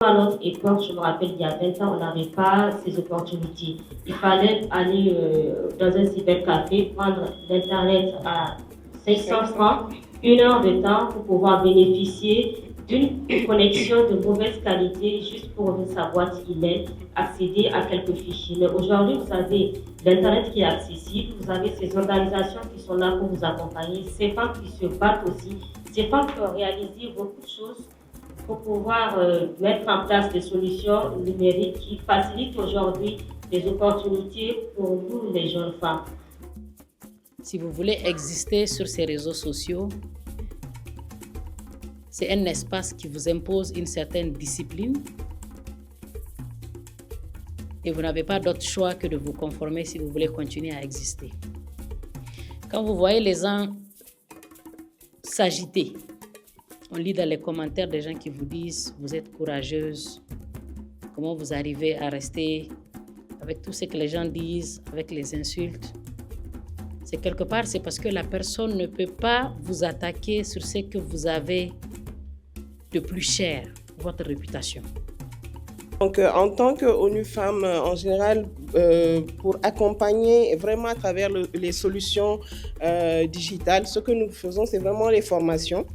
À notre époque, je me rappelle, il y a 20 ans, on n'avait pas ces opportunités. Il fallait aller dans un cybercafé, prendre l'Internet à 500 francs, 1 heure de temps pour pouvoir bénéficier d'une connexion de mauvaise qualité juste pour ouvrir sa boîte email, accéder à quelques fichiers. Mais aujourd'hui, vous avez l'Internet qui est accessible, vous avez ces organisations qui sont là pour vous accompagner, ces femmes qui se battent aussi, ces femmes qui ont réalisé beaucoup de choses pour pouvoir mettre en place des solutions numériques qui facilitent aujourd'hui les opportunités pour nous, les jeunes femmes. Si vous voulez exister sur ces réseaux sociaux, c'est un espace qui vous impose une certaine discipline et vous n'avez pas d'autre choix que de vous conformer si vous voulez continuer à exister. Quand vous voyez les gens s'agiter, on lit dans les commentaires des gens qui vous disent « Vous êtes courageuse, comment vous arrivez à rester avec tout ce que les gens disent, avec les insultes ?» C'est quelque part, c'est parce que la personne ne peut pas vous attaquer sur ce que vous avez de plus cher, votre réputation. Donc, en tant qu'ONU Femmes, en général, pour accompagner vraiment à travers les solutions digitales, ce que nous faisons, c'est vraiment les formations.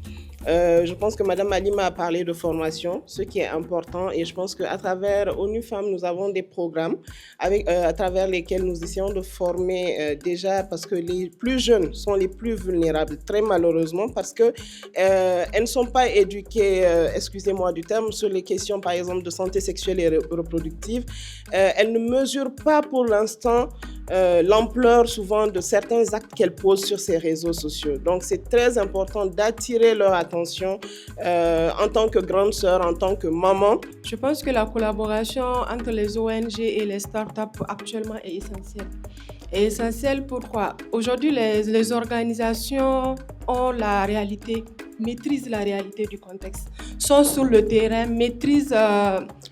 Je pense que Madame Halima a parlé de formation, ce qui est important, et je pense qu'à travers ONU Femmes, nous avons des programmes à travers lesquels nous essayons de former déjà, parce que les plus jeunes sont les plus vulnérables, très malheureusement, parce que elles ne sont pas éduquées, excusez-moi du terme, sur les questions par exemple de santé sexuelle et reproductive. Elles ne mesurent pas pour l'instant l'ampleur souvent de certains actes qu'elles posent sur ces réseaux sociaux. Donc c'est très important d'attirer leur attention en tant que grande sœur, en tant que maman. Je pense que la collaboration entre les ONG et les startups actuellement est essentielle. Et essentielle pourquoi? Aujourd'hui, les organisations ont la réalité, maîtrisent la réalité du contexte, sont sur le terrain, maîtrisent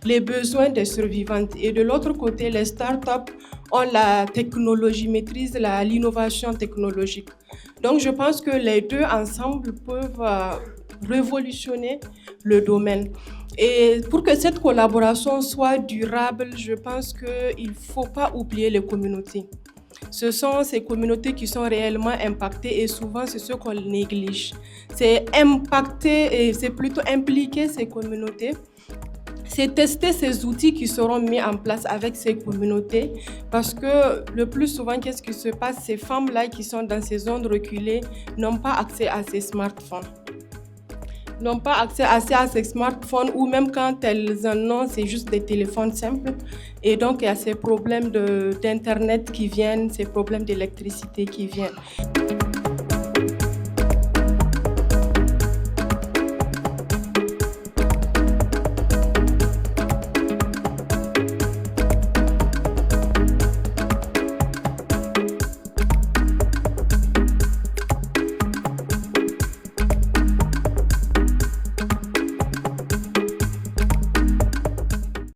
les besoins des survivantes. Et de l'autre côté, les startups ont la technologie, maîtrisent l'innovation technologique. Donc je pense que les deux ensemble peuvent révolutionner le domaine. Et pour que cette collaboration soit durable, je pense qu'il ne faut pas oublier les communautés. Ce sont ces communautés qui sont réellement impactées et souvent c'est ce qu'on néglige. C'est impacter et c'est plutôt impliquer ces communautés. C'est tester ces outils qui seront mis en place avec ces communautés parce que le plus souvent, qu'est-ce qui se passe? Ces femmes-là qui sont dans ces zones reculées n'ont pas accès à ces smartphones. N'ont pas accès à ces smartphones ou même quand elles en ont, c'est juste des téléphones simples. Et donc, il y a ces problèmes d'Internet qui viennent, ces problèmes d'électricité qui viennent.